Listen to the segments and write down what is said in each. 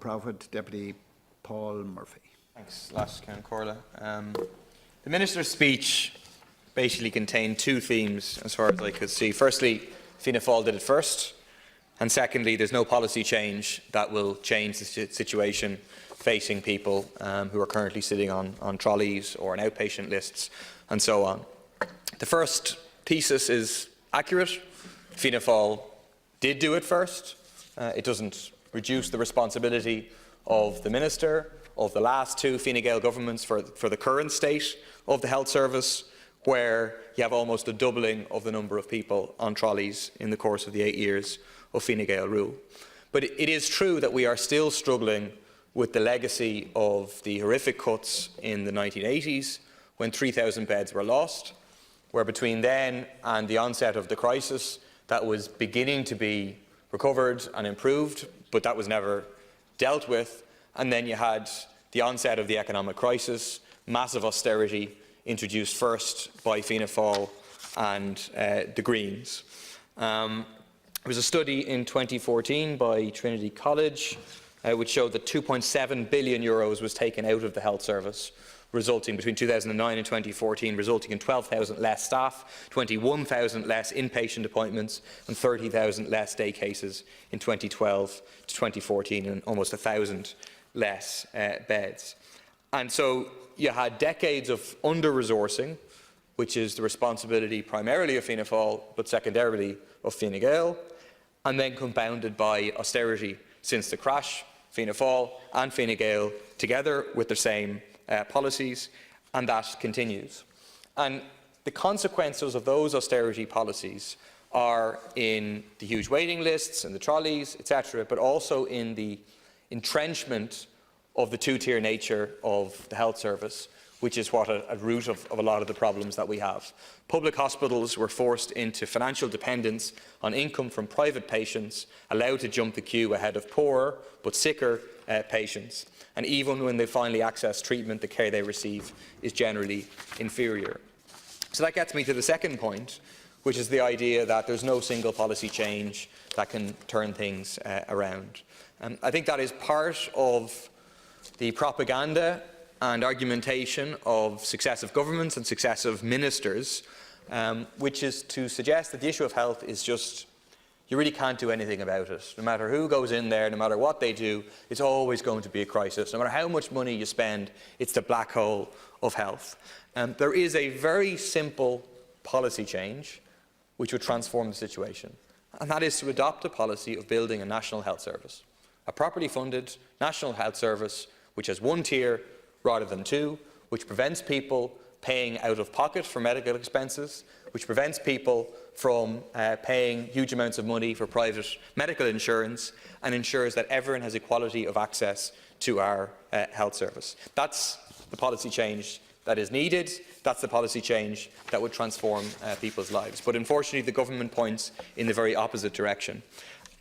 not-for-profit, Deputy Paul Murphy. Thanks, Lash Count Corla. The Minister's speech basically contained two themes, as far as I could see. Firstly, Fianna Fáil did it first, and secondly, there's no policy change that will change the situation facing people who are currently sitting on trolleys or on outpatient lists and so on. The first thesis is accurate. Fianna Fáil did do it first. It doesn't reduce the responsibility of the Minister, of the last two Fine Gael governments for the current state of the health service, where you have almost a doubling of the number of people on trolleys in the course of the 8 years of Fine Gael rule. But it is true that we are still struggling with the legacy of the horrific cuts in the 1980s, when 3,000 beds were lost, where between then and the onset of the crisis, that was beginning to be recovered and improved, but that was never dealt with. And then you had the onset of the economic crisis, massive austerity introduced first by Fianna Fáil and the Greens. There was a study in 2014 by Trinity College which showed that €2.7 billion was taken out of the health service, resulting between 2009 and 2014, resulting in 12,000 less staff, 21,000 less inpatient appointments, and 30,000 less day cases in 2012 to 2014, and almost 1,000 less beds. And so you had decades of under-resourcing, which is the responsibility primarily of Fianna Fáil, but secondarily of Fine Gael, and then compounded by austerity since the crash. Fianna Fáil and Fine Gael together with the same policies, and that continues. And the consequences of those austerity policies are in the huge waiting lists and the trolleys, etc., but also in the entrenchment of the two-tier nature of the health service, which is what at root of a lot of the problems that we have. Public hospitals were forced into financial dependence on income from private patients, allowed to jump the queue ahead of poorer but sicker patients. And even when they finally access treatment, the care they receive is generally inferior. So that gets me to the second point, which is the idea that there's no single policy change that can turn things around. I think that is part of the propaganda and argumentation of successive governments and successive ministers, which is to suggest that the issue of health is just, you really can't do anything about it. No matter who goes in there, no matter what they do, it's always going to be a crisis. No matter how much money you spend, it's the black hole of health. There is a very simple policy change which would transform the situation, and that is to adopt a policy of building a national health service, a properly funded national health service which has one tier rather than two, which prevents people paying out of pocket for medical expenses, which prevents people from paying huge amounts of money for private medical insurance, and ensures that everyone has equality of access to our health service. That's the policy change that is needed. That's the policy change that would transform people's lives. But unfortunately, the government points in the very opposite direction.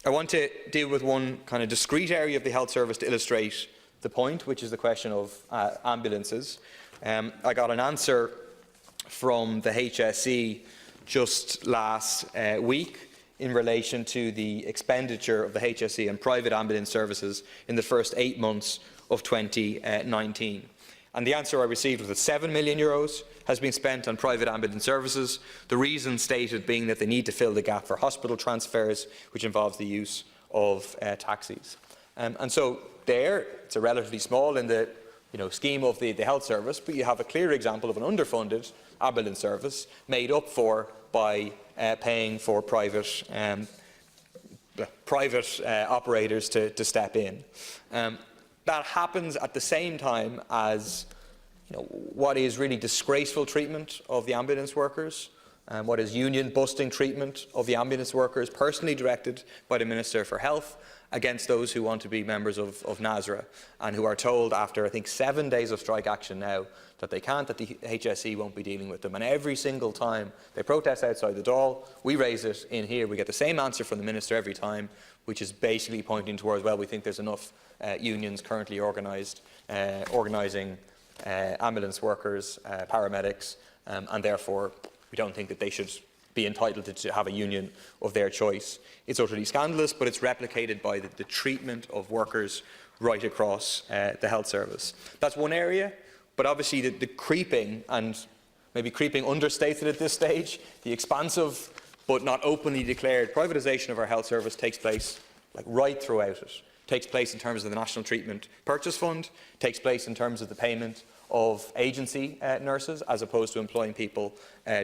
I want to deal with one kind of discrete area of the health service to illustrate the point, which is the question of ambulances. I got an answer from the HSE just last week in relation to the expenditure of the HSE and private ambulance services in the first 8 months of 2019. And the answer I received was that €7 million has been spent on private ambulance services, the reason stated being that they need to fill the gap for hospital transfers, which involves the use of taxis. And so there, it's a relatively small in the scheme of the health service, but you have a clear example of an underfunded ambulance service made up for by paying for private operators to step in. That happens at the same time as what is really disgraceful treatment of the ambulance workers, what is union-busting treatment of the ambulance workers, personally directed by the Minister for Health, against those who want to be members of NASRA and who are told after, I think, 7 days of strike action now that they can't, that the HSE won't be dealing with them. And every single time they protest outside the Dáil, we raise it in here. We get the same answer from the Minister every time, which is basically pointing towards, well, we think there's enough unions currently organising ambulance workers, paramedics, and therefore we don't think that they should be entitled to have a union of their choice. It's utterly scandalous, but it's replicated by the treatment of workers right across the health service. That's one area, but obviously the creeping, and maybe creeping understated at this stage, the expansive but not openly declared privatisation of our health service takes place right throughout it. Takes place in terms of the National Treatment Purchase Fund, takes place in terms of the payment of agency nurses as opposed to employing people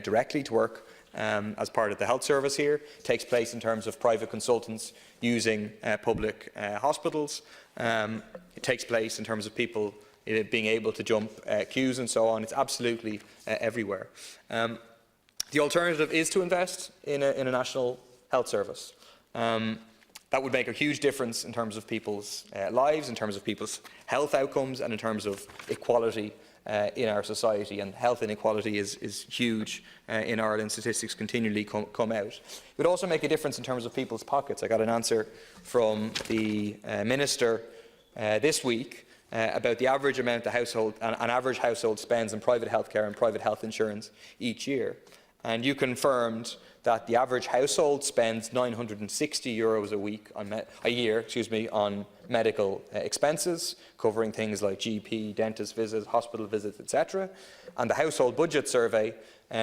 directly to work as part of the health service here, takes place in terms of private consultants using public hospitals, it takes place in terms of people being able to jump queues and so on. It's absolutely everywhere. The alternative is to invest in a national health service. That would make a huge difference in terms of people's lives, in terms of people's health outcomes, and in terms of equality in our society. And health inequality is huge in Ireland. Statistics continually come out. It would also make a difference in terms of people's pockets. I got an answer from the Minister this week about the average amount an average household spends on private healthcare and private health insurance each year. And you confirmed that the average household spends €960 a year on medical expenses, covering things like GP, dentist visits, hospital visits, etc. And the Household Budget Survey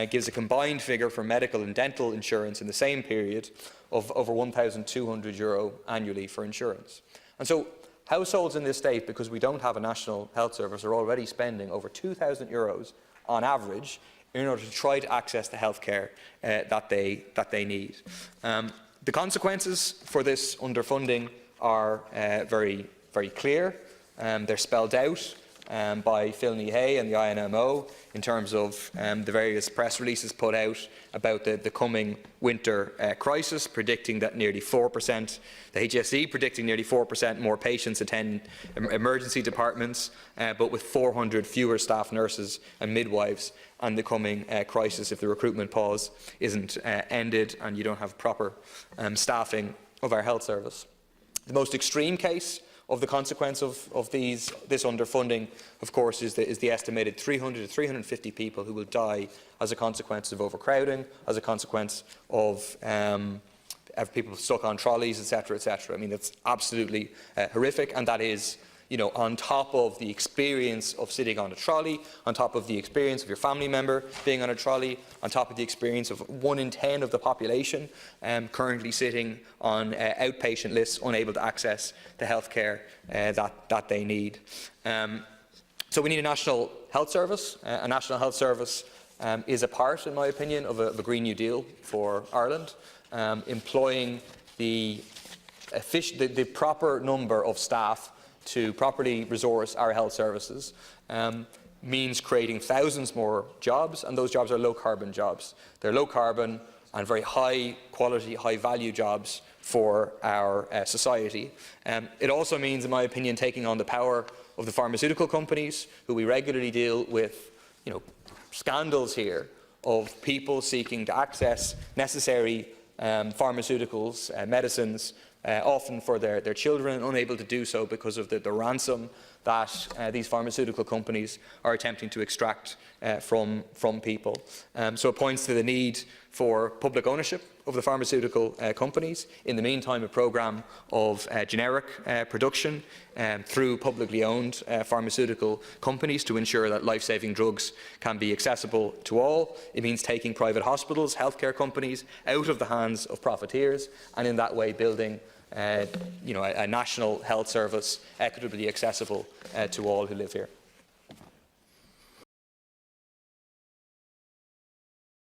gives a combined figure for medical and dental insurance in the same period of over €1,200 annually for insurance. And so households in this state, because we don't have a national health service, are already spending over €2,000 on average in order to try to access the healthcare that they need. The consequences for this underfunding are very, very clear. They're spelled out by Phil Hay and the INMO in terms of the various press releases put out about the coming winter crisis, predicting that nearly 4%, the HSE predicting nearly 4% more patients attend emergency departments, but with 400 fewer staff nurses and midwives and the coming crisis if the recruitment pause isn't ended and you don't have proper staffing of our health service. The most extreme case of the consequence of this underfunding, of course, is the estimated 300 to 350 people who will die as a consequence of overcrowding, as a consequence of people stuck on trolleys, etc., etc. I mean, that's absolutely horrific, and that is, on top of the experience of sitting on a trolley, on top of the experience of your family member being on a trolley, on top of the experience of 1 in 10 of the population currently sitting on outpatient lists, unable to access the health care that they need. So we need a national health service. A national health service is a part, in my opinion, of a Green New Deal for Ireland, employing the proper number of staff to properly resource our health services means creating thousands more jobs, and those jobs are low-carbon jobs. They're low-carbon and very high-quality, high-value jobs for our society. It also means, in my opinion, taking on the power of the pharmaceutical companies, who we regularly deal with, scandals here of people seeking to access necessary pharmaceuticals, medicines, often for their children, unable to do so because of the ransom that these pharmaceutical companies are attempting to extract from people. So it points to the need for public ownership of the pharmaceutical companies. In the meantime, a programme of generic production through publicly owned pharmaceutical companies to ensure that life-saving drugs can be accessible to all. It means taking private hospitals, healthcare companies out of the hands of profiteers, and in that way building a national health service equitably accessible to all who live here.